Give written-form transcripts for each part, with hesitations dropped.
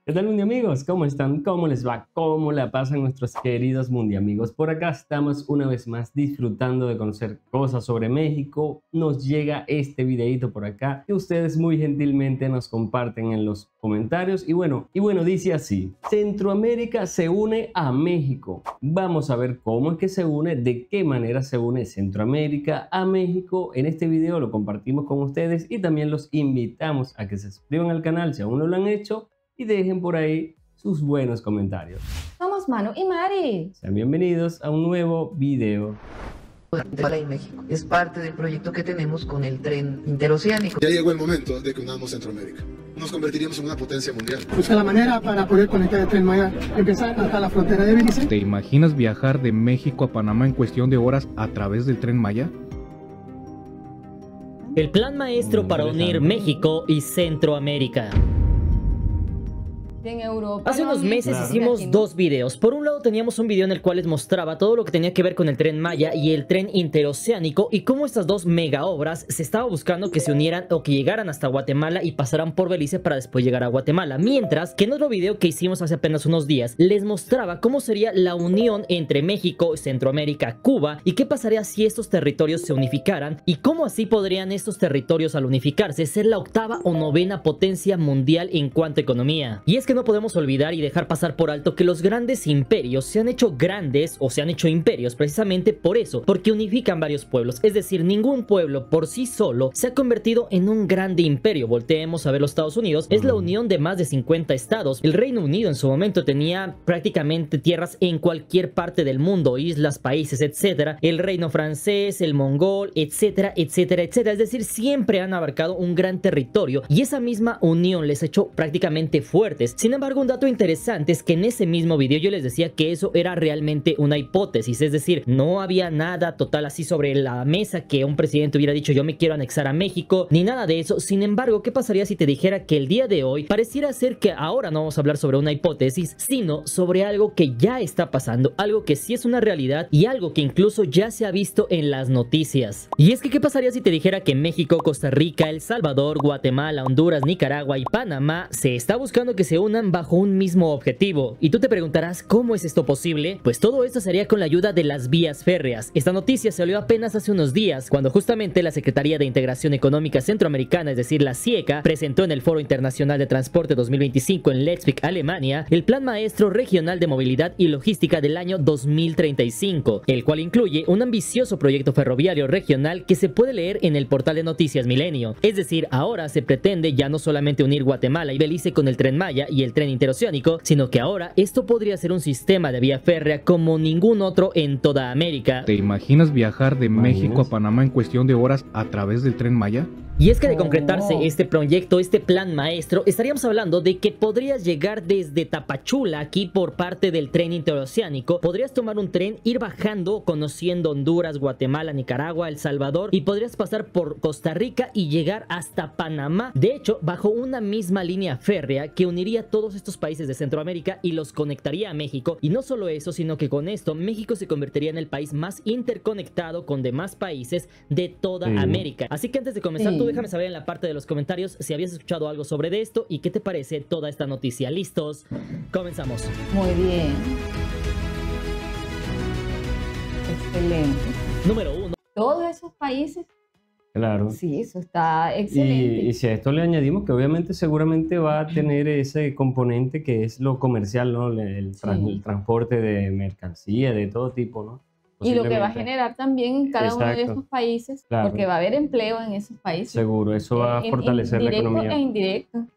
¿Qué tal, mundiamigos? ¿Cómo están? ¿Cómo les va? ¿Cómo la pasan nuestros queridos mundiamigos? Por acá estamos una vez más disfrutando de conocer cosas sobre México. Nos llega este videito por acá que ustedes muy gentilmente nos comparten en los comentarios. Y bueno, dice así: Centroamérica se une a México. Vamos a ver cómo es que se une, de qué manera se une Centroamérica a México. En este video lo compartimos con ustedes y también los invitamos a que se suscriban al canal si aún no lo han hecho y dejen por ahí sus buenos comentarios. Somos Manu y Mari. Sean bienvenidos a un nuevo video. Para México. Es parte del proyecto que tenemos con el tren interoceánico. Ya llegó el momento de que unamos Centroamérica. Nos convertiríamos en una potencia mundial. Busca la manera para poder conectar el tren Maya, empezar hasta la frontera de Belice. ¿Te imaginas viajar de México a Panamá en cuestión de horas a través del tren Maya? El plan maestro para unir México y Centroamérica. En Europa. Hace unos meses hicimos dos videos. Por un lado teníamos un video en el cual les mostraba todo lo que tenía que ver con el tren Maya y el tren interoceánico y cómo estas dos mega obras se estaba buscando que se unieran o que llegaran hasta Guatemala y pasaran por Belice para después llegar a Guatemala. Mientras que en otro video que hicimos hace apenas unos días les mostraba cómo sería la unión entre México, Centroamérica, Cuba y qué pasaría si estos territorios se unificaran y cómo así podrían estos territorios al unificarse ser la octava o novena potencia mundial en cuanto a economía. Y es que no podemos olvidar y dejar pasar por alto que los grandes imperios se han hecho grandes o se han hecho imperios precisamente por eso, porque unifican varios pueblos. Es decir, ningún pueblo por sí solo se ha convertido en un grande imperio. Volteemos a ver los Estados Unidos, es la unión de más de 50 estados. El Reino Unido en su momento tenía prácticamente tierras en cualquier parte del mundo, islas, países, etcétera. El reino francés, el mongol, etcétera, etcétera, etcétera. Es decir, siempre han abarcado un gran territorio y esa misma unión les ha hecho prácticamente fuertes. Sin embargo, un dato interesante es que en ese mismo video yo les decía que eso era realmente una hipótesis, es decir, no había nada total así sobre la mesa que un presidente hubiera dicho yo me quiero anexar a México, ni nada de eso. Sin embargo, ¿qué pasaría si te dijera que el día de hoy pareciera ser que ahora no vamos a hablar sobre una hipótesis, sino sobre algo que ya está pasando, algo que sí es una realidad y algo que incluso ya se ha visto en las noticias? Y es que ¿qué pasaría si te dijera que México, Costa Rica, El Salvador, Guatemala, Honduras, Nicaragua y Panamá se está buscando que se unan bajo un mismo objetivo? Y tú te preguntarás, ¿cómo es esto posible? Pues todo esto sería con la ayuda de las vías férreas. Esta noticia salió apenas hace unos días, cuando justamente la Secretaría de Integración Económica Centroamericana, es decir, la CIECA, presentó en el Foro Internacional de Transporte 2025 en Leipzig, Alemania, el Plan Maestro Regional de Movilidad y Logística del año 2035, el cual incluye un ambicioso proyecto ferroviario regional que se puede leer en el portal de Noticias Milenio. Es decir, ahora se pretende ya no solamente unir Guatemala y Belice con el tren Maya y el tren interoceánico, sino que ahora esto podría ser un sistema de vía férrea como ningún otro en toda América. ¿Te imaginas viajar de México a Panamá en cuestión de horas a través del tren Maya? Y es que de concretarse este proyecto, este plan maestro, estaríamos hablando de que podrías llegar desde Tapachula, aquí por parte del tren interoceánico, podrías tomar un tren, ir bajando, conociendo Honduras, Guatemala, Nicaragua, El Salvador, y podrías pasar por Costa Rica y llegar hasta Panamá. De hecho, bajo una misma línea férrea que uniría todos estos países de Centroamérica y los conectaría a México. Y no solo eso, sino que con esto México se convertiría en el país más interconectado con demás países de toda América. Así que antes de comenzar, tú déjame saber en la parte de los comentarios si habías escuchado algo sobre esto y qué te parece toda esta noticia. ¿Listos? Comenzamos. Muy bien. Excelente. Número 1. Todos esos países. Claro. Sí, eso está excelente. Y si a esto le añadimos que obviamente seguramente va a tener ese componente que es lo comercial, ¿no? El transporte de mercancía, de todo tipo, ¿no? Y lo que va a generar también en cada uno de esos países, claro, porque va a haber empleo en esos países. Seguro, eso va a fortalecer la economía. Directo e indirecto.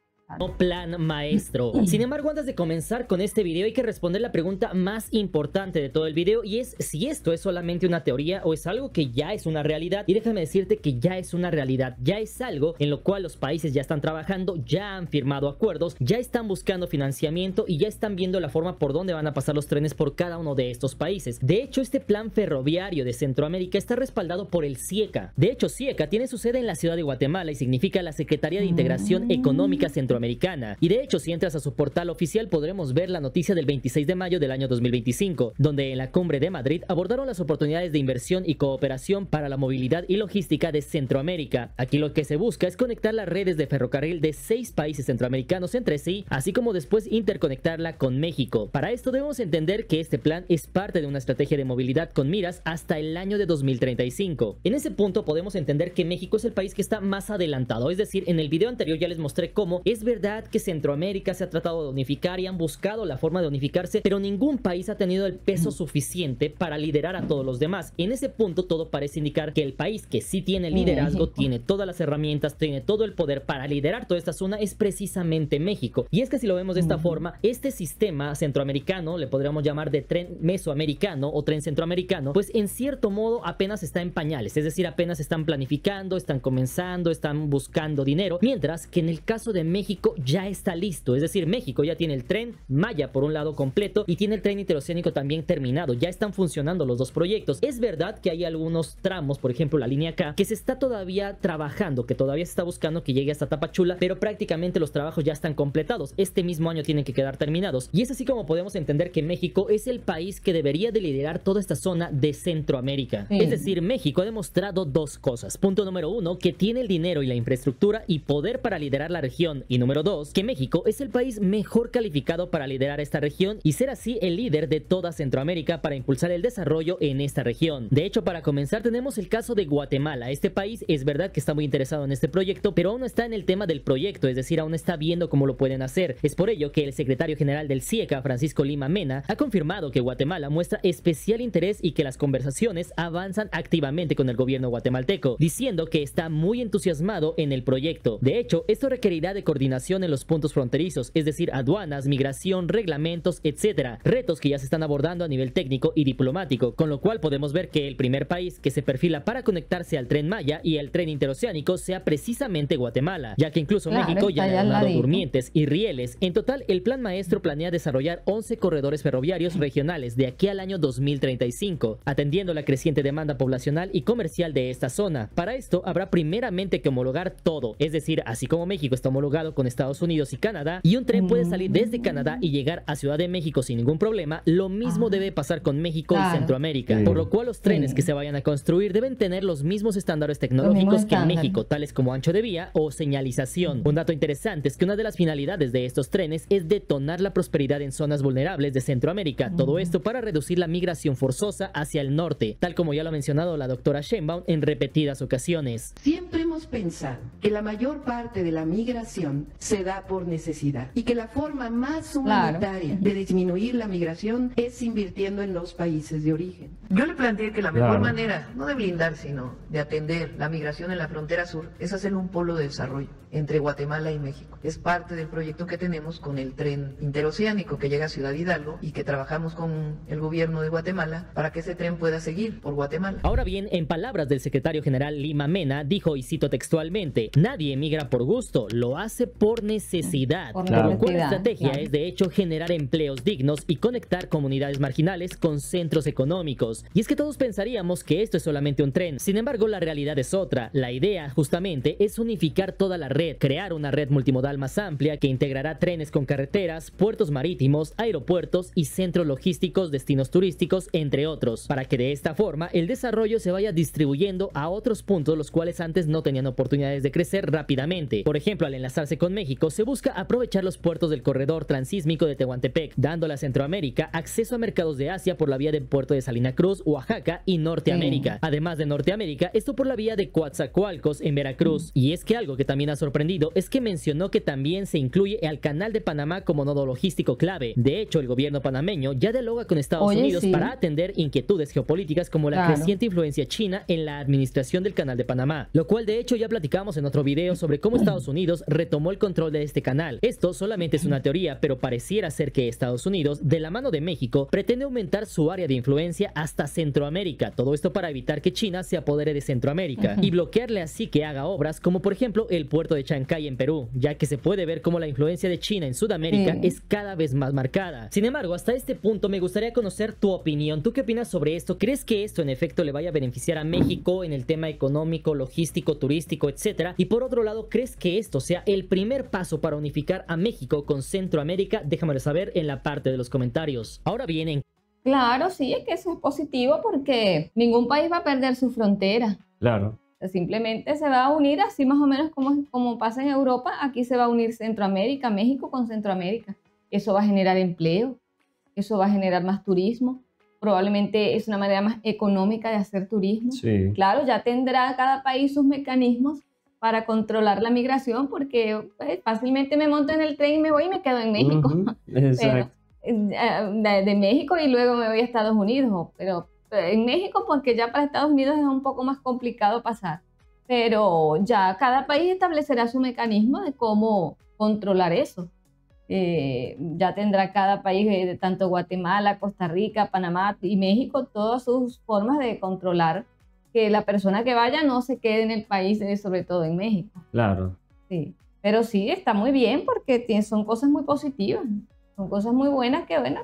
Plan maestro. Sin embargo, antes de comenzar con este video hay que responder la pregunta más importante de todo el video, y es si esto es solamente una teoría o es algo que ya es una realidad. Y déjame decirte que ya es una realidad, ya es algo en lo cual los países ya están trabajando, ya han firmado acuerdos, ya están buscando financiamiento y ya están viendo la forma por dónde van a pasar los trenes por cada uno de estos países. De hecho, este plan ferroviario de Centroamérica está respaldado por el CIECA. De hecho, CIECA tiene su sede en la ciudad de Guatemala y significa la Secretaría de Integración Económica Centroamericana centroamericana. Y de hecho, si entras a su portal oficial podremos ver la noticia del 26 de mayo del año 2025, donde en la cumbre de Madrid abordaron las oportunidades de inversión y cooperación para la movilidad y logística de Centroamérica. Aquí lo que se busca es conectar las redes de ferrocarril de 6 países centroamericanos entre sí, así como después interconectarla con México. Para esto debemos entender que este plan es parte de una estrategia de movilidad con miras hasta el año de 2035. En ese punto podemos entender que México es el país que está más adelantado, es decir, en el video anterior ya les mostré cómo es verdad que Centroamérica se ha tratado de unificar y han buscado la forma de unificarse, pero ningún país ha tenido el peso suficiente para liderar a todos los demás. En ese punto todo parece indicar que el país que sí tiene liderazgo, tiene todas las herramientas, tiene todo el poder para liderar toda esta zona es precisamente México. Y es que si lo vemos de esta forma, este sistema centroamericano, le podríamos llamar de tren mesoamericano o tren centroamericano, pues en cierto modo apenas está en pañales, es decir, apenas están planificando, están comenzando, están buscando dinero, mientras que en el caso de México ya está listo, es decir, México ya tiene el tren Maya por un lado completo y tiene el tren interoceánico también terminado, ya están funcionando los dos proyectos. Es verdad que hay algunos tramos, por ejemplo la línea K, que se está todavía trabajando, que todavía se está buscando que llegue hasta Tapachula, pero prácticamente los trabajos ya están completados, este mismo año tienen que quedar terminados, y es así como podemos entender que México es el país que debería de liderar toda esta zona de Centroamérica. Es decir, México ha demostrado dos cosas. Punto número uno, que tiene el dinero y la infraestructura y poder para liderar la región, y número dos, que México es el país mejor calificado para liderar esta región y ser así el líder de toda Centroamérica para impulsar el desarrollo en esta región. De hecho, para comenzar tenemos el caso de Guatemala. Este país es verdad que está muy interesado en este proyecto, pero aún no está en el tema del proyecto, es decir, aún está viendo cómo lo pueden hacer. Es por ello que el secretario general del CIECA, Francisco Lima Mena, ha confirmado que Guatemala muestra especial interés y que las conversaciones avanzan activamente con el gobierno guatemalteco, diciendo que está muy entusiasmado en el proyecto. De hecho, esto requerirá de coordinación en los puntos fronterizos, es decir, aduanas, migración, reglamentos, etcétera, retos que ya se están abordando a nivel técnico y diplomático, con lo cual podemos ver que el primer país que se perfila para conectarse al tren Maya y al tren interoceánico sea precisamente Guatemala, ya que incluso México ya ha donado durmientes y rieles. En total, el plan maestro planea desarrollar 11 corredores ferroviarios regionales de aquí al año 2035, atendiendo la creciente demanda poblacional y comercial de esta zona. Para esto habrá primeramente que homologar todo, es decir, así como México está homologado con Estados Unidos y Canadá, y un tren puede salir desde Canadá y llegar a Ciudad de México sin ningún problema, lo mismo debe pasar con México y Centroamérica, por lo cual los trenes que se vayan a construir deben tener los mismos estándares tecnológicos que en México, tales como ancho de vía o señalización. Un dato interesante es que una de las finalidades de estos trenes es detonar la prosperidad en zonas vulnerables de Centroamérica, todo esto para reducir la migración forzosa hacia el norte, tal como ya lo ha mencionado la doctora Sheinbaum en repetidas ocasiones. Siempre hemos pensado que la mayor parte de la migración se da por necesidad y que la forma más humanitaria de disminuir la migración es invirtiendo en los países de origen. Yo le planteé que la mejor manera, no de blindar, sino de atender la migración en la frontera sur, es hacer un polo de desarrollo entre Guatemala y México. Es parte del proyecto que tenemos con el tren interoceánico que llega a Ciudad Hidalgo y que trabajamos con el gobierno de Guatemala para que ese tren pueda seguir por Guatemala. Ahora bien, en palabras del secretario general Lima Mena, dijo, y cito textualmente, nadie emigra por gusto, lo hace por necesidad. Por lo cual la estrategia es de hecho generar empleos dignos y conectar comunidades marginales con centros económicos. Y es que todos pensaríamos que esto es solamente un tren, sin embargo la realidad es otra. La idea justamente es unificar toda la red, crear una red multimodal más amplia que integrará trenes con carreteras, puertos marítimos, aeropuertos y centros logísticos, destinos turísticos, entre otros, para que de esta forma el desarrollo se vaya distribuyendo a otros puntos los cuales antes no tenían oportunidades de crecer rápidamente. Por ejemplo, al enlazarse con México se busca aprovechar los puertos del corredor transísmico de Tehuantepec, dándole a Centroamérica acceso a mercados de Asia por la vía del puerto de Salina Cruz, Oaxaca y Norteamérica. Además de Norteamérica, esto por la vía de Coatzacoalcos en Veracruz. Y es que algo que también ha sorprendido es que mencionó que también se incluye al Canal de Panamá como nodo logístico clave. De hecho, el gobierno panameño ya dialoga con Estados Unidos para atender inquietudes geopolíticas como la creciente influencia china en la administración del Canal de Panamá, lo cual de hecho ya platicamos en otro video sobre cómo Estados Unidos retomó el control de este canal. Esto solamente es una teoría, pero pareciera ser que Estados Unidos, de la mano de México, pretende aumentar su área de influencia hasta Centroamérica, todo esto para evitar que China se apodere de Centroamérica y bloquearle así que haga obras como por ejemplo el puerto de Chancay en Perú, ya que se puede ver cómo la influencia de China en Sudamérica es cada vez más marcada. Sin embargo, hasta este punto me gustaría conocer tu opinión. ¿Tú qué opinas sobre esto? ¿Crees que esto en efecto le vaya a beneficiar a México en el tema económico, logístico, turístico, etcétera? Y por otro lado, ¿crees que esto sea el primer primer paso para unificar a México con Centroamérica? Déjamelo saber en la parte de los comentarios. Ahora bien, Claro, sí, es que eso es positivo porque ningún país va a perder su frontera. Claro. Simplemente se va a unir así más o menos como pasa en Europa. Aquí se va a unir Centroamérica, México con Centroamérica. Eso va a generar empleo, eso va a generar más turismo. Probablemente es una manera más económica de hacer turismo. Sí. Claro, ya tendrá cada país sus mecanismos para controlar la migración porque pues, fácilmente me monto en el tren y me voy y me quedo en México. Exacto. De México y luego me voy a Estados Unidos, pero en México porque ya para Estados Unidos es un poco más complicado pasar, pero ya cada país establecerá su mecanismo de cómo controlar eso. Ya tendrá cada país, tanto Guatemala, Costa Rica, Panamá y México, todas sus formas de controlar que la persona que vaya no se quede en el país, sobre todo en México. Claro. Sí, pero sí, está muy bien porque son cosas muy positivas. Son cosas muy buenas que, bueno,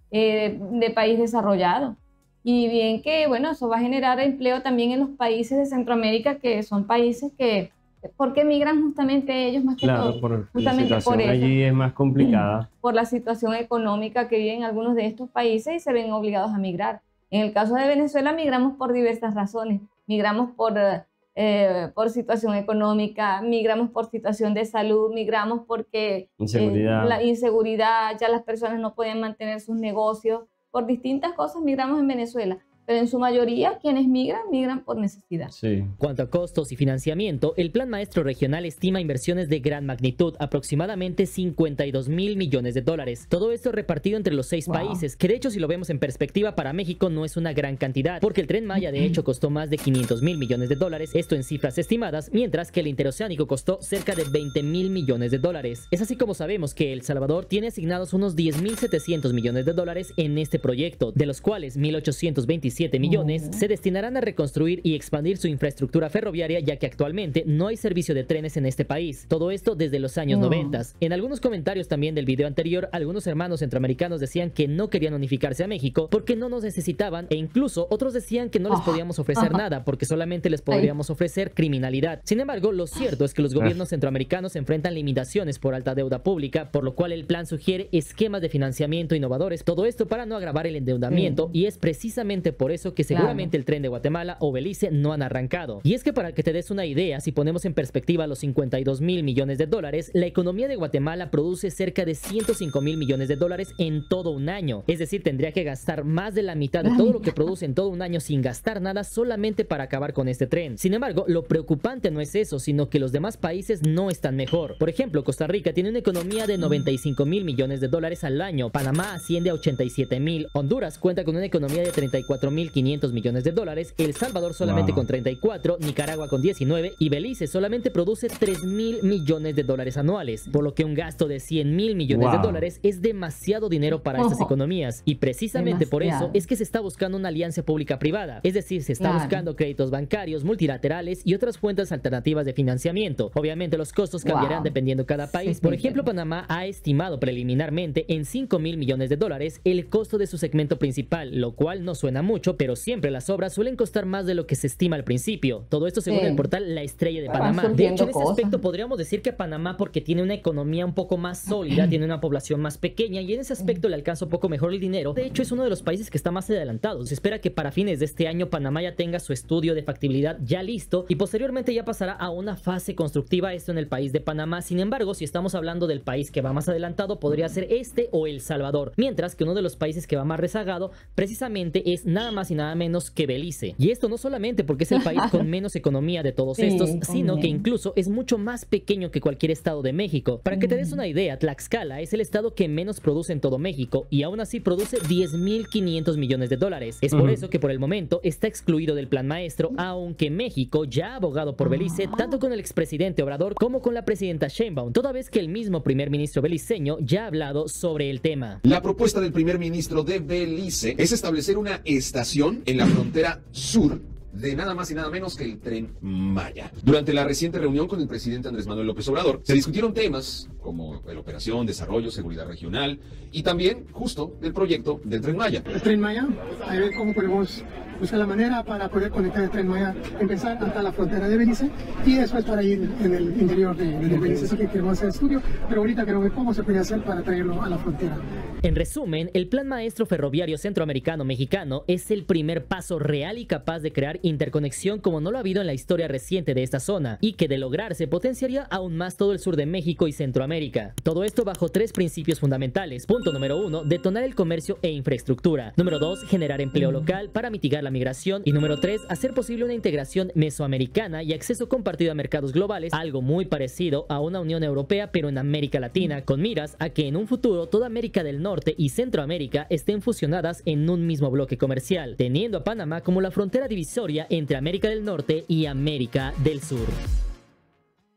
de país desarrollado. Y bien que, bueno, eso va a generar empleo también en los países de Centroamérica, que son países que, ¿por qué migran justamente ellos más que todo? Claro, justamente la situación por eso. allí es más complicada. Por la situación económica que viven algunos de estos países y se ven obligados a migrar. En el caso de Venezuela migramos por diversas razones. Migramos por situación económica, migramos por situación de salud, migramos porque la inseguridad, ya las personas no pueden mantener sus negocios, por distintas cosas migramos en Venezuela. Pero en su mayoría quienes migran por necesidad. Sí. Cuanto a costos y financiamiento, el Plan Maestro Regional estima inversiones de gran magnitud, aproximadamente 52,000 millones de dólares. Todo esto repartido entre los 6 países, que de hecho si lo vemos en perspectiva para México no es una gran cantidad, porque el Tren Maya de hecho costó más de 500,000 millones de dólares, esto en cifras estimadas, mientras que el interoceánico costó cerca de 20,000 millones de dólares. Es así como sabemos que El Salvador tiene asignados unos 10,700 millones de dólares en este proyecto, de los cuales 1,827 millones se destinarán a reconstruir y expandir su infraestructura ferroviaria, ya que actualmente no hay servicio de trenes en este país. Todo esto desde los años 90. En algunos comentarios también del video anterior, algunos hermanos centroamericanos decían que no querían unificarse a México porque no nos necesitaban, e incluso otros decían que no les podíamos ofrecer nada porque solamente les podríamos ofrecer criminalidad. Sin embargo, lo cierto es que los gobiernos centroamericanos enfrentan limitaciones por alta deuda pública, por lo cual el plan sugiere esquemas de financiamiento innovadores, todo esto para no agravar el endeudamiento, y es precisamente por eso que seguramente el tren de Guatemala o Belice no han arrancado. Y es que para que te des una idea, si ponemos en perspectiva los 52,000 millones de dólares, la economía de Guatemala produce cerca de 105,000 millones de dólares en todo un año. Es decir, tendría que gastar más de la mitad de todo lo que produce en todo un año sin gastar nada solamente para acabar con este tren. Sin embargo, lo preocupante no es eso, sino que los demás países no están mejor. Por ejemplo, Costa Rica tiene una economía de 95,000 millones de dólares al año, Panamá asciende a 87,000, Honduras cuenta con una economía de 34,500 millones de dólares, El Salvador solamente con 34, Nicaragua con 19 y Belice solamente produce 3,000 millones de dólares anuales, por lo que un gasto de 100,000 millones de dólares es demasiado dinero para estas economías, y precisamente por eso es que se está buscando una alianza pública-privada, es decir, se está buscando créditos bancarios multilaterales y otras fuentes alternativas de financiamiento. Obviamente los costos cambiarán dependiendo cada país. Por ejemplo, Panamá ha estimado preliminarmente en 5,000 millones de dólares el costo de su segmento principal, lo cual no suena mucho, pero siempre las obras suelen costar más de lo que se estima al principio. Todo esto según el portal La Estrella de Panamá. De hecho, en ese aspecto podríamos decir que Panamá, porque tiene una economía un poco más sólida, tiene una población más pequeña y en ese aspecto le alcanza un poco mejor el dinero. De hecho, es uno de los países que está más adelantado. Se espera que para fines de este año Panamá ya tenga su estudio de factibilidad ya listo y posteriormente ya pasará a una fase constructiva, esto en el país de Panamá. Sin embargo, si estamos hablando del país que va más adelantado, podría ser este o El Salvador, mientras que uno de los países que va más rezagado precisamente es nada más y nada menos que Belice. Y esto no solamente porque es el país con menos economía de todos estos, sino que incluso es mucho más pequeño que cualquier estado de México. Para que te des una idea, Tlaxcala es el estado que menos produce en todo México y aún así produce 10,500 millones de dólares. Es por eso que por el momento está excluido del plan maestro, aunque México ya ha abogado por Belice tanto con el expresidente Obrador como con la presidenta Sheinbaum, toda vez que el mismo primer ministro beliceño ya ha hablado sobre el tema. La propuesta del primer ministro de Belice es establecer una estación en la frontera sur de nada más y nada menos que el Tren Maya. Durante la reciente reunión con el presidente Andrés Manuel López Obrador, se discutieron temas como la operación, desarrollo, seguridad regional y también justo el proyecto del Tren Maya. El Tren Maya, a ver cómo podemos buscar la manera para poder conectar el Tren Maya, empezar hasta la frontera de Belice y después para ir en el interior de Belice. Así que queremos hacer estudio, pero ahorita queremos ver cómo se puede hacer para traerlo a la frontera. En resumen, el Plan Maestro Ferroviario Centroamericano-Mexicano es el primer paso real y capaz de crear interconexión como no lo ha habido en la historia reciente de esta zona, y que de lograrse potenciaría aún más todo el sur de México y Centroamérica. Todo esto bajo 3 principios fundamentales. Punto número 1, detonar el comercio e infraestructura. Número 2, generar empleo local para mitigar la migración. Y número 3, hacer posible una integración mesoamericana y acceso compartido a mercados globales, algo muy parecido a una Unión Europea pero en América Latina, con miras a que en un futuro toda América del Norte y Centroamérica estén fusionadas en un mismo bloque comercial, teniendo a Panamá como la frontera divisoria entre América del Norte y América del Sur.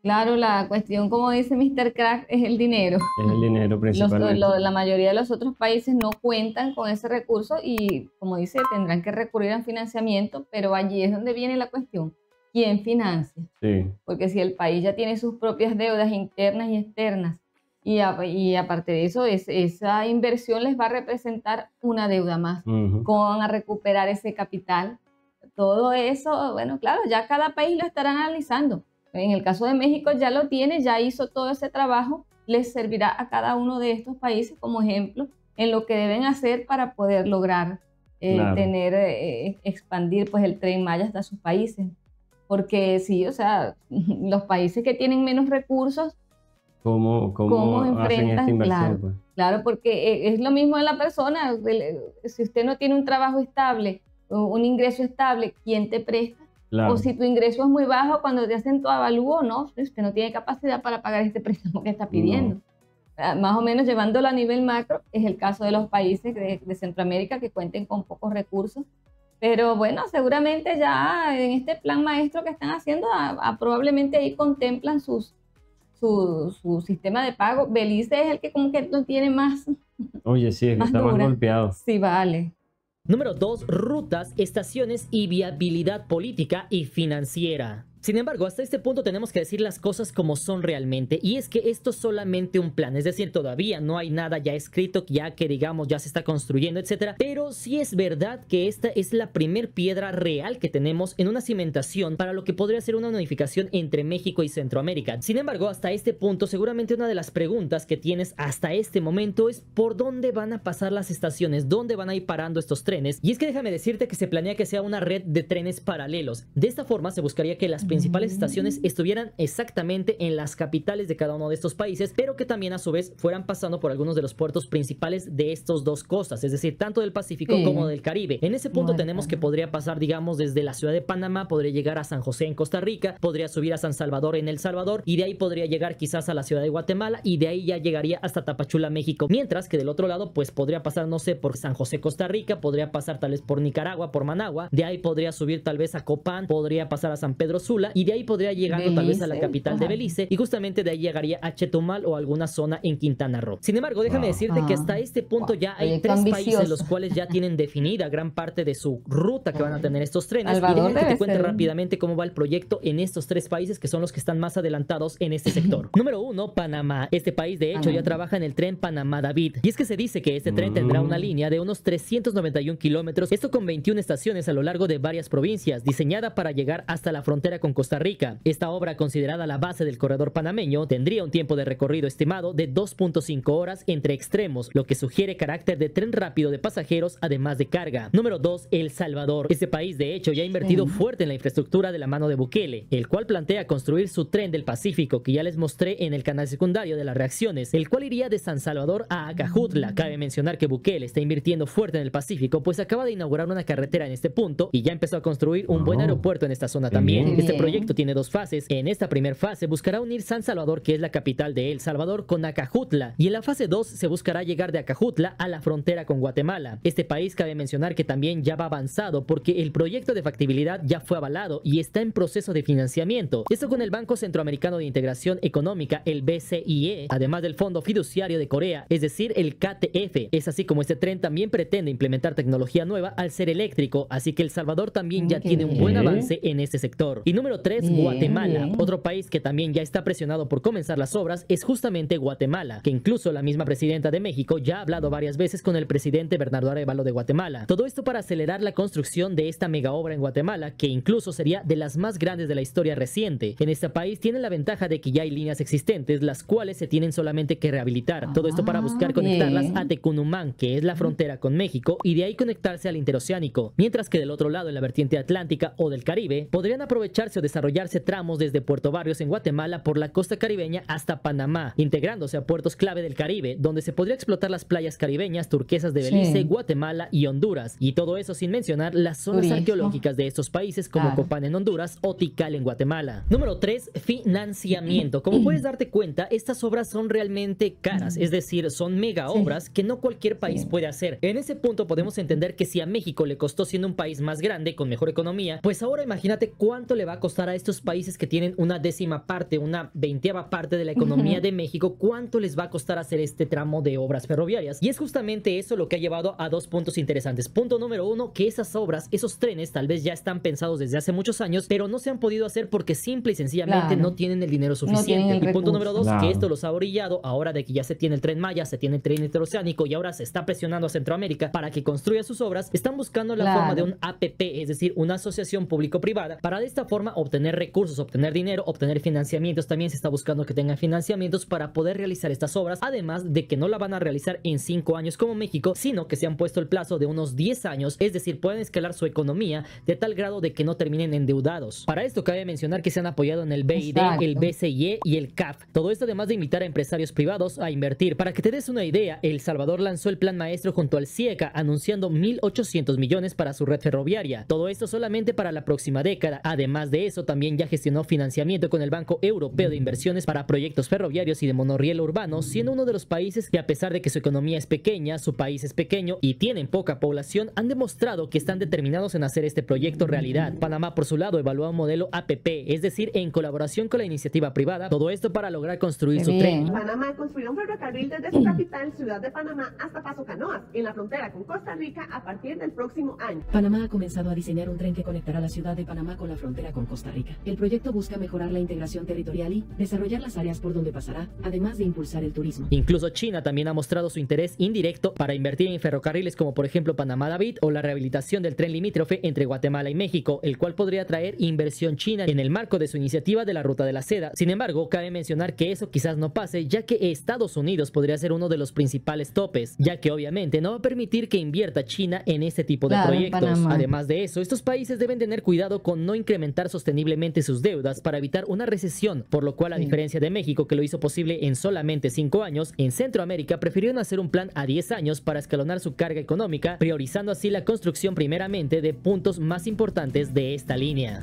Claro, la cuestión, como dice Mr. Crack, es el dinero. Es el dinero principalmente. La mayoría de los otros países no cuentan con ese recurso y, como dice, tendrán que recurrir a financiamiento, pero allí es donde viene la cuestión. ¿Quién financia? Sí. Porque si el país ya tiene sus propias deudas internas y externas, y aparte de eso, esa inversión les va a representar una deuda más. ¿Cómo van a recuperar ese capital? Todo eso, bueno, claro, ya cada país lo estará analizando. En el caso de México ya lo tiene, ya hizo todo ese trabajo, les servirá a cada uno de estos países como ejemplo en lo que deben hacer para poder lograr expandir pues el Tren Maya hasta sus países. Porque sí, o sea, los países que tienen menos recursos, ¿Cómo hacen esta inversión? Claro, claro, porque es lo mismo en la persona. Si usted no tiene un trabajo estable, un ingreso estable, ¿quién te presta? Claro. O si tu ingreso es muy bajo, cuando te hacen tu avalúo, no, usted no tiene capacidad para pagar este préstamo que está pidiendo. No. Más o menos llevándolo a nivel macro, es el caso de los países de Centroamérica que cuenten con pocos recursos. Pero bueno, seguramente ya en este plan maestro que están haciendo, probablemente ahí contemplan su sistema de pago. Belice es el que como que no tiene más. Oye, sí, es que está más golpeado. Sí, vale. Número 2, rutas, estaciones y viabilidad política y financiera. Sin embargo, hasta este punto tenemos que decir las cosas como son realmente, y es que esto es solamente un plan, es decir, todavía no hay nada ya escrito, ya que digamos ya se está construyendo, etcétera, pero sí es verdad que esta es la primer piedra real que tenemos en una cimentación para lo que podría ser una unificación entre México y Centroamérica. Sin embargo, hasta este punto, seguramente una de las preguntas que tienes hasta este momento es ¿por dónde van a pasar las estaciones? ¿Dónde van a ir parando estos trenes? Y es que déjame decirte que se planea que sea una red de trenes paralelos. De esta forma se buscaría que las principales estaciones estuvieran exactamente en las capitales de cada uno de estos países, pero que también a su vez fueran pasando por algunos de los puertos principales de estos dos costas, es decir, tanto del Pacífico como del Caribe. En ese punto tenemos que podría pasar, digamos, desde la ciudad de Panamá, podría llegar a San José en Costa Rica, podría subir a San Salvador en El Salvador, y de ahí podría llegar quizás a la ciudad de Guatemala, y de ahí ya llegaría hasta Tapachula, México. Mientras que del otro lado, pues podría pasar, no sé, por San José, Costa Rica, podría pasar tal vez por Nicaragua, por Managua, de ahí podría subir tal vez a Copán, podría pasar a San Pedro Sula, y de ahí podría llegar tal vez a la capital de Belice, y justamente de ahí llegaría a Chetumal o alguna zona en Quintana Roo. Sin embargo, déjame decirte que hasta este punto ya hay 3 países los cuales ya tienen definida gran parte de su ruta que van a tener estos trenes. Y déjame que te cuente rápidamente cómo va el proyecto en estos 3 países que son los que están más adelantados en este sector. Número 1, Panamá. Este país de hecho ya trabaja en el tren Panamá-David, y es que se dice que este tren tendrá una línea de unos 391 kilómetros, esto con 21 estaciones a lo largo de varias provincias, diseñada para llegar hasta la frontera con Costa Rica. Esta obra, considerada la base del corredor panameño, tendría un tiempo de recorrido estimado de 2.5 horas entre extremos, lo que sugiere carácter de tren rápido de pasajeros además de carga. Número 2, El Salvador. Este país de hecho ya ha invertido fuerte en la infraestructura de la mano de Bukele, el cual plantea construir su tren del Pacífico, que ya les mostré en el canal secundario de las reacciones, el cual iría de San Salvador a Acajutla. Cabe mencionar que Bukele está invirtiendo fuerte en el Pacífico, pues acaba de inaugurar una carretera en este punto y ya empezó a construir un buen aeropuerto en esta zona también. Este proyecto tiene 2 fases. En esta primera fase buscará unir San Salvador, que es la capital de El Salvador, con Acajutla, y en la fase 2 se buscará llegar de Acajutla a la frontera con Guatemala. Este país cabe mencionar que también ya va avanzado porque el proyecto de factibilidad ya fue avalado y está en proceso de financiamiento. Esto con el Banco Centroamericano de Integración Económica, el BCIE, además del Fondo Fiduciario de Corea, es decir, el KTF. Es así como este tren también pretende implementar tecnología nueva al ser eléctrico, así que El Salvador también ya tiene un buen avance en este sector. Y número Número 3, Guatemala. Otro país que también ya está presionado por comenzar las obras es justamente Guatemala, que incluso la misma presidenta de México ya ha hablado varias veces con el presidente Bernardo Arévalo de Guatemala. Todo esto para acelerar la construcción de esta mega obra en Guatemala, que incluso sería de las más grandes de la historia reciente. En este país tiene la ventaja de que ya hay líneas existentes, las cuales se tienen solamente que rehabilitar. Todo esto para buscar conectarlas a Tecunumán, que es la frontera con México, y de ahí conectarse al interoceánico. Mientras que del otro lado, en la vertiente atlántica o del Caribe, podrían aprovecharse o desarrollarse tramos desde Puerto Barrios en Guatemala por la costa caribeña hasta Panamá, integrándose a puertos clave del Caribe, donde se podría explotar las playas caribeñas turquesas de Belice, Guatemala y Honduras. Y todo eso sin mencionar las zonas arqueológicas de estos países como Copán en Honduras o Tikal en Guatemala. Número 3, financiamiento. Como puedes darte cuenta, estas obras son realmente caras, es decir, son mega obras que no cualquier país puede hacer. En ese punto podemos entender que si a México le costó siendo un país más grande, con mejor economía, pues ahora imagínate cuánto le va a costar a estos países que tienen una 10ª parte, una 20ª parte de la economía de México, cuánto les va a costar hacer este tramo de obras ferroviarias. Y es justamente eso lo que ha llevado a dos puntos interesantes. Punto número 1, que esas obras, esos trenes tal vez ya están pensados desde hace muchos años, pero no se han podido hacer porque simple y sencillamente no tienen el dinero suficiente. Y punto número 2, que esto los ha orillado ahora de que ya se tiene el Tren Maya, se tiene el tren interoceánico y ahora se está presionando a Centroamérica para que construya sus obras. Están buscando la forma de un APP, es decir, una asociación público-privada, para de esta forma obtener recursos, obtener dinero, obtener financiamientos. También se está buscando que tengan financiamientos para poder realizar estas obras, además de que no la van a realizar en 5 años como México, sino que se han puesto el plazo de unos 10 años, es decir, pueden escalar su economía de tal grado de que no terminen endeudados. Para esto cabe mencionar que se han apoyado en el BID, el BCIE y el CAF. Todo esto además de invitar a empresarios privados a invertir. Para que te des una idea, El Salvador lanzó el Plan Maestro junto al CIECA, anunciando 1.800 millones para su red ferroviaria. Todo esto solamente para la próxima década. Además de eso, también ya gestionó financiamiento con el Banco Europeo de Inversiones para proyectos ferroviarios y de monorriel urbano, siendo uno de los países que, a pesar de que su economía es pequeña, su país es pequeño y tienen poca población, han demostrado que están determinados en hacer este proyecto realidad. Panamá, por su lado, evalúa un modelo APP, es decir, en colaboración con la iniciativa privada, todo esto para lograr construir su tren. Panamá construirá un ferrocarril desde su capital, Ciudad de Panamá, hasta Paso Canoas, en la frontera con Costa Rica, a partir del próximo año. Panamá ha comenzado a diseñar un tren que conectará la ciudad de Panamá con la frontera con Costa Rica. El proyecto busca mejorar la integración territorial y desarrollar las áreas por donde pasará, además de impulsar el turismo. Incluso China también ha mostrado su interés indirecto para invertir en ferrocarriles como por ejemplo Panamá-David o la rehabilitación del tren limítrofe entre Guatemala y México, el cual podría traer inversión china en el marco de su iniciativa de la Ruta de la Seda. Sin embargo, cabe mencionar que eso quizás no pase, ya que Estados Unidos podría ser uno de los principales topes, ya que obviamente no va a permitir que invierta China en este tipo de proyectos. Además de eso, estos países deben tener cuidado con no incrementar sosteniblemente sus deudas para evitar una recesión, por lo cual, a diferencia de México, que lo hizo posible en solamente 5 años, en Centroamérica prefirieron hacer un plan a 10 años para escalonar su carga económica, priorizando así la construcción primeramente de puntos más importantes de esta línea.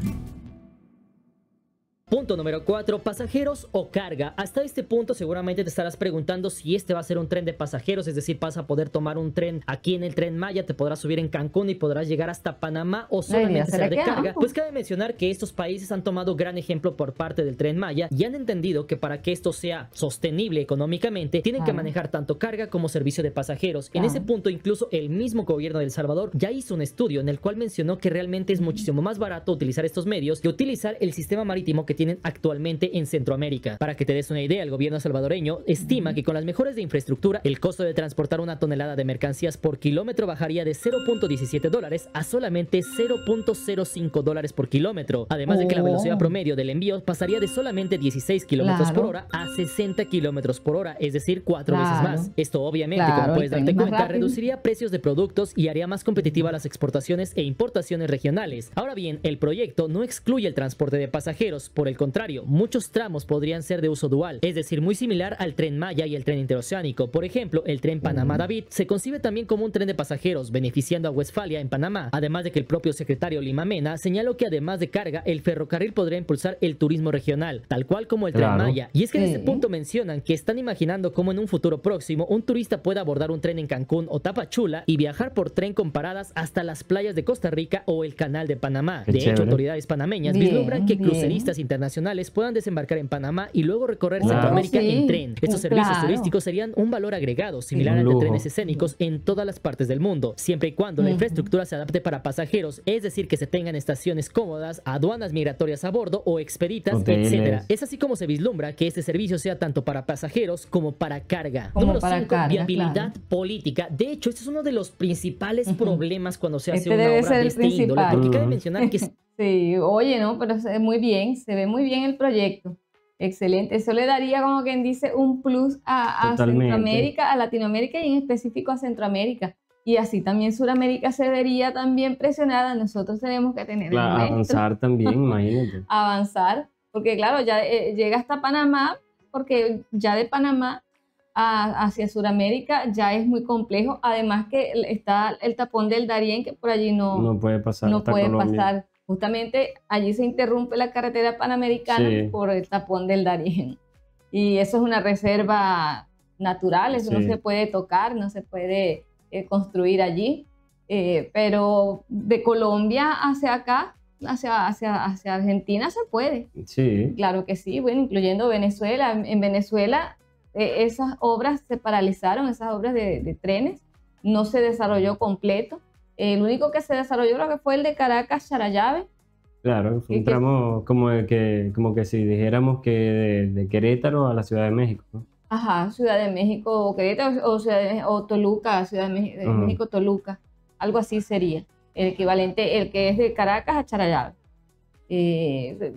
Punto número 4, pasajeros o carga. Hasta este punto seguramente te estarás preguntando si este va a ser un tren de pasajeros, es decir, vas a poder tomar un tren aquí en el Tren Maya, te podrás subir en Cancún y podrás llegar hasta Panamá, o solamente será de carga. Pues cabe mencionar que estos países han tomado gran ejemplo por parte del Tren Maya y han entendido que para que esto sea sostenible económicamente, tienen que manejar tanto carga como servicio de pasajeros. En ese punto, incluso el mismo gobierno de El Salvador ya hizo un estudio en el cual mencionó que realmente es muchísimo más barato utilizar estos medios que utilizar el sistema marítimo que tienen actualmente en Centroamérica. Para que te des una idea, el gobierno salvadoreño estima que con las mejoras de infraestructura, el costo de transportar una tonelada de mercancías por kilómetro bajaría de $0.17 a solamente $0.05 por kilómetro. Además de que la velocidad promedio del envío pasaría de solamente 16 kilómetros por hora a 60 kilómetros por hora, es decir, 4 veces más. Esto obviamente, como puedes darte cuenta, reduciría precios de productos y haría más competitivas las exportaciones e importaciones regionales. Ahora bien, el proyecto no excluye el transporte de pasajeros, por el contrario, muchos tramos podrían ser de uso dual, es decir, muy similar al Tren Maya y el tren interoceánico. Por ejemplo, el tren Panamá-David se concibe también como un tren de pasajeros, beneficiando a Westfalia en Panamá. Además de que el propio secretario Lima Mena señaló que además de carga, el ferrocarril podría impulsar el turismo regional, tal cual como el Tren Maya. Y es que en este punto mencionan que están imaginando cómo en un futuro próximo un turista pueda abordar un tren en Cancún o Tapachula y viajar por tren con paradas hasta las playas de Costa Rica o el Canal de Panamá. De hecho, autoridades panameñas vislumbran que cruceristas internacionales internacionales puedan desembarcar en Panamá y luego recorrer Centroamérica en tren. Estos servicios turísticos serían un valor agregado, similar al de trenes escénicos en todas las partes del mundo, siempre y cuando la infraestructura se adapte para pasajeros, es decir, que se tengan estaciones cómodas, aduanas migratorias a bordo o expeditas, etc. Es así como se vislumbra que este servicio sea tanto para pasajeros como para carga. Número 5, viabilidad política. De hecho, este es uno de los principales problemas cuando se hace una obra de este índole, porque cabe mencionar que... Sí, oye, no, pero se ve muy bien el proyecto. Excelente, eso le daría, como quien dice, un plus a Centroamérica, a Latinoamérica y en específico a Centroamérica. Y así también Sudamérica se vería también presionada. Nosotros tenemos que tener avanzar también, imagínate. Avanzar, porque claro, ya llega hasta Panamá, porque ya de Panamá hacia Sudamérica ya es muy complejo. Además que está el tapón del Darién, que por allí no puede pasar. No puede pasar. Justamente allí se interrumpe la carretera panamericana por el tapón del Darién. Y eso es una reserva natural, eso no se puede tocar, no se puede construir allí. Pero de Colombia hacia acá, hacia Argentina se puede. Sí. Claro que sí, bueno, incluyendo Venezuela. En Venezuela esas obras se paralizaron, esas obras de trenes, no se desarrolló completo. El único que se desarrolló creo que fue el de Caracas-Charallave. Claro, fue un tramo como que si dijéramos que de Querétaro a la Ciudad de México, ¿no? Ajá, Ciudad de México o Querétaro o Toluca, Ciudad de México, Toluca. Algo así sería. El equivalente, el que es de Caracas a Charallave.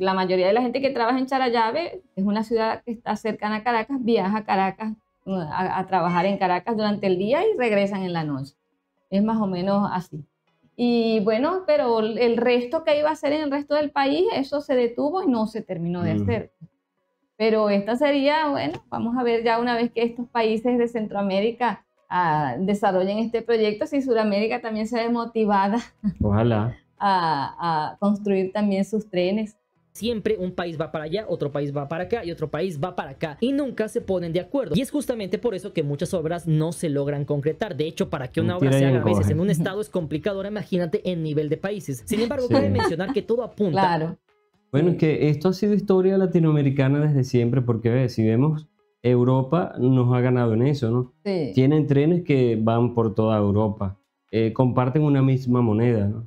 La mayoría de la gente que trabaja en Charallave, es una ciudad que está cercana a Caracas, viaja a Caracas a trabajar en Caracas durante el día y regresan en la noche. Es más o menos así. Y bueno, pero el resto que iba a hacer en el resto del país, eso se detuvo y no se terminó de hacer. Pero esta sería, bueno, vamos a ver ya una vez que estos países de Centroamérica desarrollen este proyecto, si Sudamérica también se ve motivada. Ojalá. A construir también sus trenes. Siempre un país va para allá, otro país va para acá y otro país va para acá y nunca se ponen de acuerdo. Y es justamente por eso que muchas obras no se logran concretar. De hecho, para que una obra se haga a veces en un estado es complicado. Ahora imagínate en nivel de países. Sin embargo, cabe mencionar que todo apunta. Claro. Bueno, es que esto ha sido historia latinoamericana desde siempre, porque si vemos, Europa nos ha ganado en eso, ¿no? Sí. Tienen trenes que van por toda Europa, comparten una misma moneda, ¿no?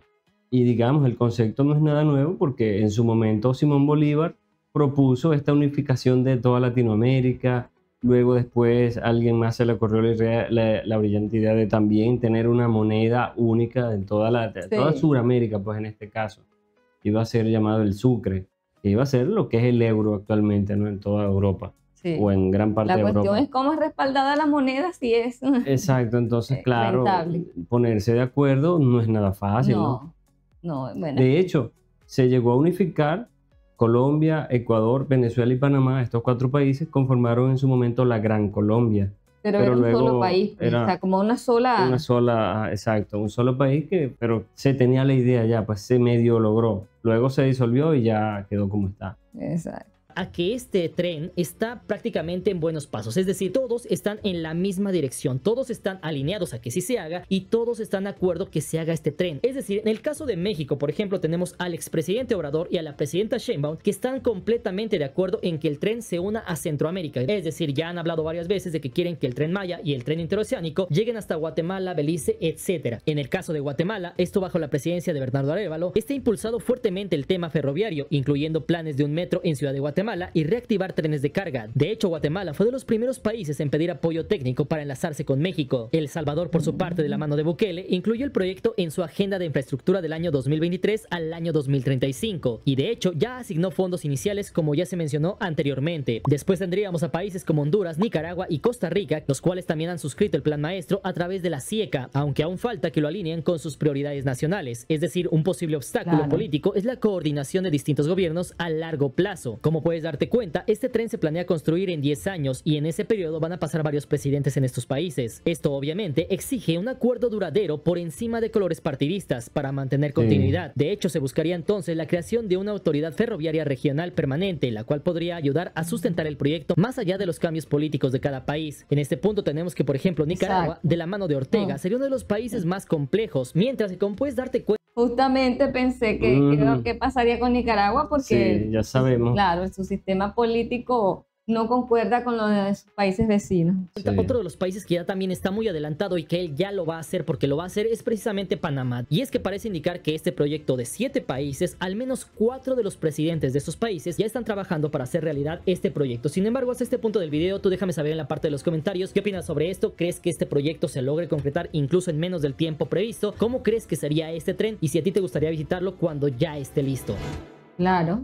Y digamos, el concepto no es nada nuevo porque en su momento Simón Bolívar propuso esta unificación de toda Latinoamérica. Luego después alguien más se le ocurrió la brillante idea de también tener una moneda única en toda Sudamérica, pues en este caso. Iba a ser llamado el sucre, que iba a ser lo que es el euro actualmente, ¿no? En toda Europa. Sí. O en gran parte de Europa. La cuestión es cómo es respaldada la moneda, si es... Exacto, entonces claro, ponerse de acuerdo no es nada fácil, ¿no? No, bueno. De hecho, se llegó a unificar Colombia, Ecuador, Venezuela y Panamá. Estos 4 países conformaron en su momento la Gran Colombia. Pero era un solo país, o sea, como una sola... Exacto, un solo país pero se tenía la idea ya, pues se medio logró. Luego se disolvió y ya quedó como está. Exacto. A que este tren está prácticamente en buenos pasos, es decir, todos están en la misma dirección, todos están alineados a que sí se haga y todos están de acuerdo que se haga este tren. Es decir, en el caso de México, por ejemplo, tenemos al expresidente Obrador y a la presidenta Sheinbaum que están completamente de acuerdo en que el tren se una a Centroamérica. Es decir, ya han hablado varias veces de que quieren que el tren Maya y el tren interoceánico lleguen hasta Guatemala, Belice, etc. En el caso de Guatemala, esto bajo la presidencia de Bernardo Arévalo, está impulsado fuertemente el tema ferroviario, incluyendo planes de un metro en Ciudad de Guatemala y reactivar trenes de carga. De hecho, Guatemala fue de los primeros países en pedir apoyo técnico para enlazarse con México. El Salvador, por su parte, de la mano de Bukele, incluyó el proyecto en su agenda de infraestructura del año 2023 al año 2035 y de hecho ya asignó fondos iniciales como ya se mencionó anteriormente. Después tendríamos a países como Honduras, Nicaragua y Costa Rica, los cuales también han suscrito el plan maestro a través de la CIECA, aunque aún falta que lo alineen con sus prioridades nacionales. Es decir, un posible obstáculo político es la coordinación de distintos gobiernos a largo plazo. Como puedes darte cuenta, este tren se planea construir en 10 años y en ese periodo van a pasar varios presidentes en estos países. Esto obviamente exige un acuerdo duradero por encima de colores partidistas para mantener continuidad. De hecho, se buscaría entonces la creación de una autoridad ferroviaria regional permanente, la cual podría ayudar a sustentar el proyecto más allá de los cambios políticos de cada país. En este punto tenemos que, por ejemplo, Nicaragua, de la mano de Ortega, sería uno de los países más complejos, mientras que, como puedes darte cuenta, Justamente pensé que pasaría con Nicaragua porque, sí, ya sabemos. claro, su sistema político no concuerda con los de sus países vecinos. Sí. Otro de los países que ya también está muy adelantado y que él ya lo va a hacer porque lo va a hacer es precisamente Panamá. Y es que parece indicar que este proyecto de 7 países, al menos 4 de los presidentes de esos países ya están trabajando para hacer realidad este proyecto. Sin embargo, hasta este punto del video, tú déjame saber en la parte de los comentarios qué opinas sobre esto. ¿Crees que este proyecto se logre concretar incluso en menos del tiempo previsto? ¿Cómo crees que sería este tren? Y si a ti te gustaría visitarlo cuando ya esté listo. Claro.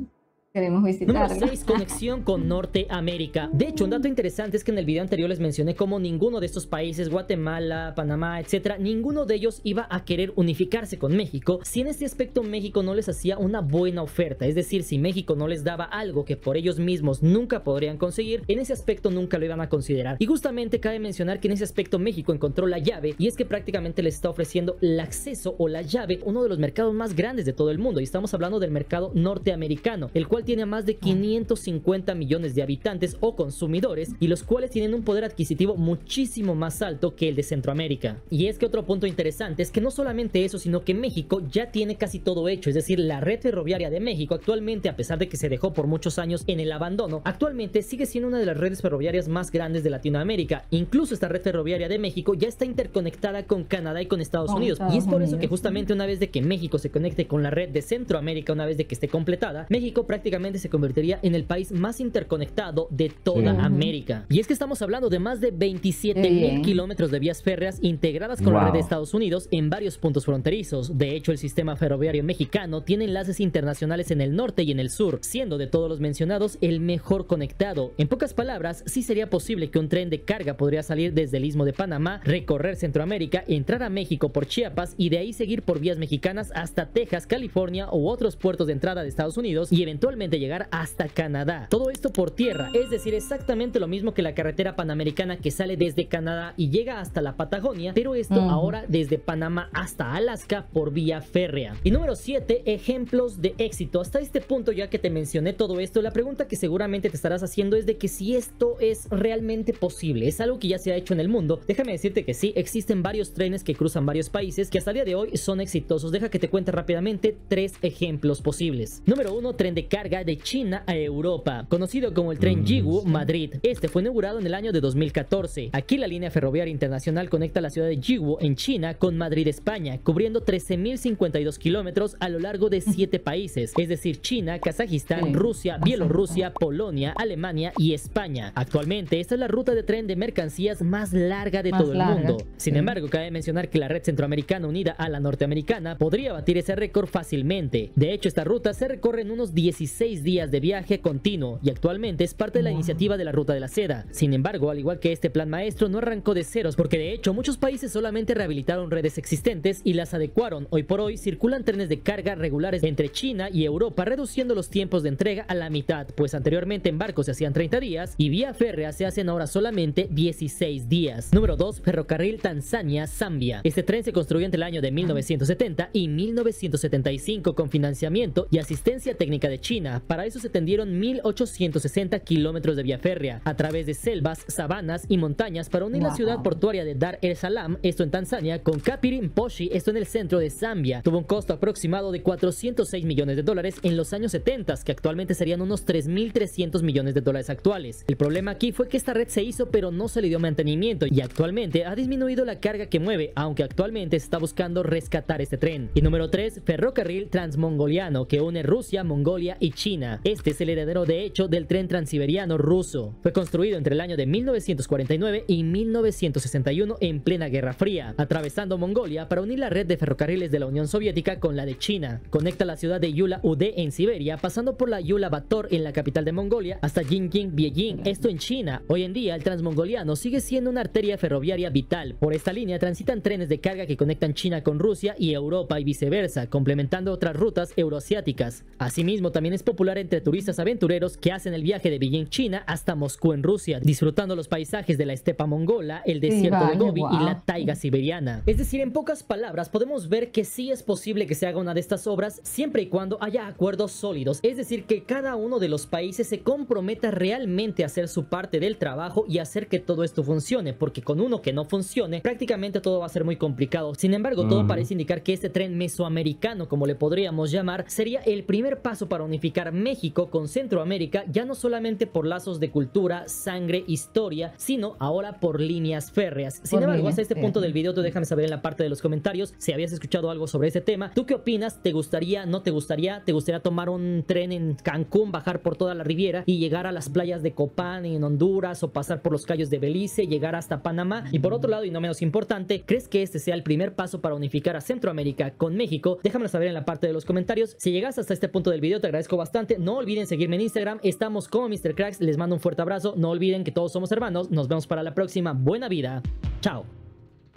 Queremos visitarlo. Número 6, conexión con Norteamérica. De hecho, un dato interesante es que en el video anterior les mencioné cómo ninguno de estos países, Guatemala, Panamá, etcétera, ninguno de ellos iba a querer unificarse con México si en este aspecto México no les hacía una buena oferta. Es decir, si México no les daba algo que por ellos mismos nunca podrían conseguir, en ese aspecto nunca lo iban a considerar. Y justamente cabe mencionar que en ese aspecto México encontró la llave, y es que prácticamente les está ofreciendo el acceso o la llave a uno de los mercados más grandes de todo el mundo. Y estamos hablando del mercado norteamericano, el cual tiene más de 550 millones de habitantes o consumidores, y los cuales tienen un poder adquisitivo muchísimo más alto que el de Centroamérica. Y es que otro punto interesante es que no solamente eso, sino que México ya tiene casi todo hecho. Es decir, la red ferroviaria de México actualmente, a pesar de que se dejó por muchos años en el abandono, actualmente sigue siendo una de las redes ferroviarias más grandes de Latinoamérica. Incluso esta red ferroviaria de México ya está interconectada con Canadá y con Estados Unidos. Y es por eso que justamente una vez de que México se conecte con la red de Centroamérica, una vez de que esté completada, México prácticamente se convertiría en el país más interconectado de toda América. Y es que estamos hablando de más de 27,000 kilómetros de vías férreas integradas con la red de Estados Unidos en varios puntos fronterizos. De hecho, el sistema ferroviario mexicano tiene enlaces internacionales en el norte y en el sur, siendo de todos los mencionados el mejor conectado. En pocas palabras, sí sería posible que un tren de carga podría salir desde el Istmo de Panamá, recorrer Centroamérica, entrar a México por Chiapas y de ahí seguir por vías mexicanas hasta Texas, California u otros puertos de entrada de Estados Unidos y eventualmente llegar hasta Canadá. Todo esto por tierra, es decir, exactamente lo mismo que la carretera panamericana que sale desde Canadá y llega hasta la Patagonia, pero esto ahora desde Panamá hasta Alaska por vía férrea. Y número 7, ejemplos de éxito. Hasta este punto, ya que te mencioné todo esto, la pregunta que seguramente te estarás haciendo es de que si esto es realmente posible, es algo que ya se ha hecho en el mundo. Déjame decirte que sí, existen varios trenes que cruzan varios países que hasta el día de hoy son exitosos. Deja que te cuente rápidamente 3 ejemplos posibles. Número 1, tren de carga de China a Europa, conocido como el tren Yiwu Madrid. Este fue inaugurado en el año de 2014. Aquí la línea ferroviaria internacional conecta la ciudad de Yiwu en China con Madrid, España, cubriendo 13.052 kilómetros a lo largo de 7 países, es decir, China, Kazajistán, Rusia, Bielorrusia, Polonia, Alemania y España. Actualmente esta es la ruta de tren de mercancías más larga de todo el mundo. Sin embargo, cabe mencionar que la red centroamericana unida a la norteamericana podría batir ese récord fácilmente. De hecho, esta ruta se recorre en unos 16 días de viaje continuo y actualmente es parte de la iniciativa de la Ruta de la Seda. Sin embargo, al igual que este plan maestro, no arrancó de ceros, porque de hecho muchos países solamente rehabilitaron redes existentes y las adecuaron. Hoy por hoy circulan trenes de carga regulares entre China y Europa, reduciendo los tiempos de entrega a la mitad, pues anteriormente en barco se hacían 30 días y vía férrea se hacen ahora solamente 16 días. Número 2, ferrocarril Tanzania-Zambia. Este tren se construyó entre el año de 1970 y 1975 con financiamiento y asistencia técnica de China. Para eso se tendieron 1.860 kilómetros de vía férrea a través de selvas, sabanas y montañas para unir la ciudad portuaria de Dar es Salaam, esto en Tanzania, con Kapirimposhi, esto en el centro de Zambia. Tuvo un costo aproximado de 406 millones de dólares en los años 70, que actualmente serían unos 3.300 millones de dólares actuales. El problema aquí fue que esta red se hizo pero no se le dio mantenimiento y actualmente ha disminuido la carga que mueve, aunque actualmente se está buscando rescatar este tren. Y número 3, ferrocarril transmongoliano que une Rusia, Mongolia y China. Este es el heredero de hecho del tren transiberiano ruso. Fue construido entre el año de 1949 y 1961 en plena Guerra Fría, atravesando Mongolia para unir la red de ferrocarriles de la Unión Soviética con la de China. Conecta la ciudad de Yula-Ude en Siberia, pasando por la Yula-Bator en la capital de Mongolia hasta Jingjing-Biejing, esto en China. Hoy en día el transmongoliano sigue siendo una arteria ferroviaria vital. Por esta línea transitan trenes de carga que conectan China con Rusia y Europa y viceversa, complementando otras rutas euroasiáticas. Asimismo, también es popular entre turistas aventureros que hacen el viaje de Beijing, China, hasta Moscú en Rusia, disfrutando los paisajes de la estepa mongola, el desierto de Gobi y la taiga siberiana. Es decir, en pocas palabras, podemos ver que sí es posible que se haga una de estas obras siempre y cuando haya acuerdos sólidos, es decir, que cada uno de los países se comprometa realmente a hacer su parte del trabajo y hacer que todo esto funcione, porque con uno que no funcione, prácticamente todo va a ser muy complicado. Sin embargo, todo parece indicar que este tren mesoamericano, como le podríamos llamar, sería el primer paso para unificar México con Centroamérica, ya no solamente por lazos de cultura, sangre, historia, sino ahora por líneas férreas. Sin embargo, hasta este punto del video, tú déjame saber en la parte de los comentarios si habías escuchado algo sobre ese tema. ¿Tú qué opinas? ¿Te gustaría, no te gustaría? ¿Te gustaría tomar un tren en Cancún, bajar por toda la Riviera y llegar a las playas de Copán en Honduras, o pasar por los cayos de Belice, llegar hasta Panamá? Y por otro lado, y no menos importante, ¿crees que este sea el primer paso para unificar a Centroamérica con México? Déjamelo saber en la parte de los comentarios. Si llegaste hasta este punto del video, te agradezco bastante. No olviden seguirme en Instagram, estamos como Mr. Cracks. Les mando un fuerte abrazo. No olviden que todos somos hermanos. Nos vemos para la próxima. Buena vida. Chao.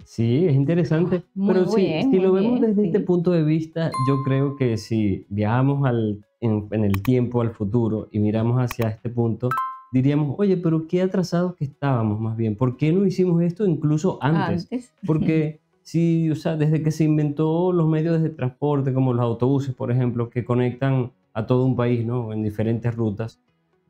Sí, es interesante. Pero si lo vemos desde este punto de vista, yo creo que si viajamos en el tiempo, al futuro, y miramos hacia este punto, diríamos, oye, pero qué atrasados que estábamos más bien. ¿Por qué no hicimos esto incluso antes? Porque si, o sea, desde que se inventó los medios de transporte, como los autobuses, por ejemplo, que conectan a todo un país, ¿no? En diferentes rutas,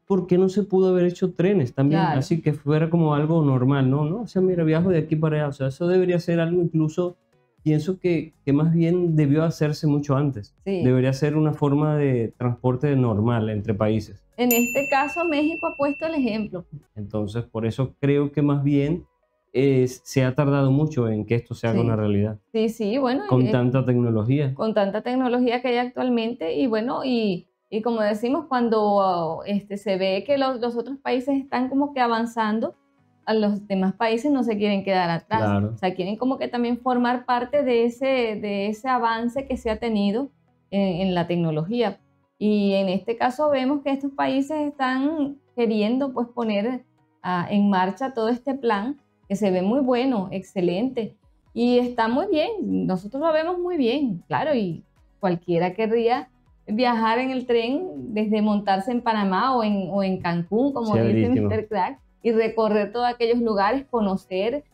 ¿por qué no se pudo haber hecho trenes también? Claro. Así que fuera como algo normal, ¿no? O sea, mira, viajo de aquí para allá. O sea, eso debería ser algo incluso, pienso que más bien debió hacerse mucho antes. Sí. Debería ser una forma de transporte normal entre países. En este caso, México ha puesto el ejemplo. Entonces, por eso creo que más bien se ha tardado mucho en que esto se haga una realidad. Sí, sí, bueno. Con tanta tecnología. Con tanta tecnología que hay actualmente. Y bueno, y como decimos, cuando se ve que los otros países están como que avanzando, a los demás países no se quieren quedar atrás. Claro. O sea, quieren como que también formar parte de ese avance que se ha tenido en la tecnología. Y en este caso vemos que estos países están queriendo pues poner en marcha todo este plan, que se ve muy bueno, excelente, y está muy bien. Nosotros lo vemos muy bien, claro, y cualquiera querría viajar en el tren desde montarse en Panamá o en Cancún, como dice Mr. Crack, y recorrer todos aquellos lugares, conocer,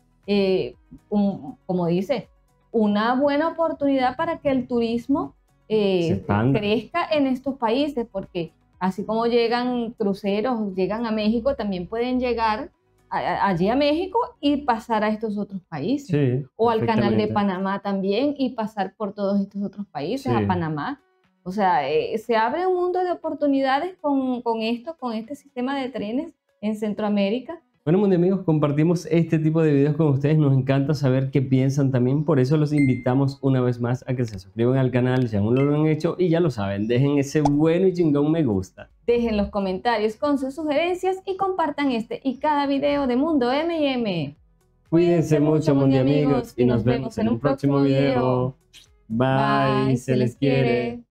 como dice, una buena oportunidad para que el turismo crezca en estos países, porque así como llegan cruceros, llegan a México, también pueden llegar allí a México y pasar a estos otros países, sí, o al canal de Panamá también y pasar por todos estos otros países, sí, a Panamá. O sea, se abre un mundo de oportunidades con este sistema de trenes en Centroamérica. Bueno, Mundi amigos, compartimos este tipo de videos con ustedes. Nos encanta saber qué piensan también. Por eso los invitamos una vez más a que se suscriban al canal si aún no lo han hecho. Y ya lo saben, dejen ese bueno y chingón me gusta. Dejen los comentarios con sus sugerencias y compartan este y cada video de Mundo M&M. Cuídense mucho, Mundi amigos, y nos vemos en un próximo video. Bye, se les quiere.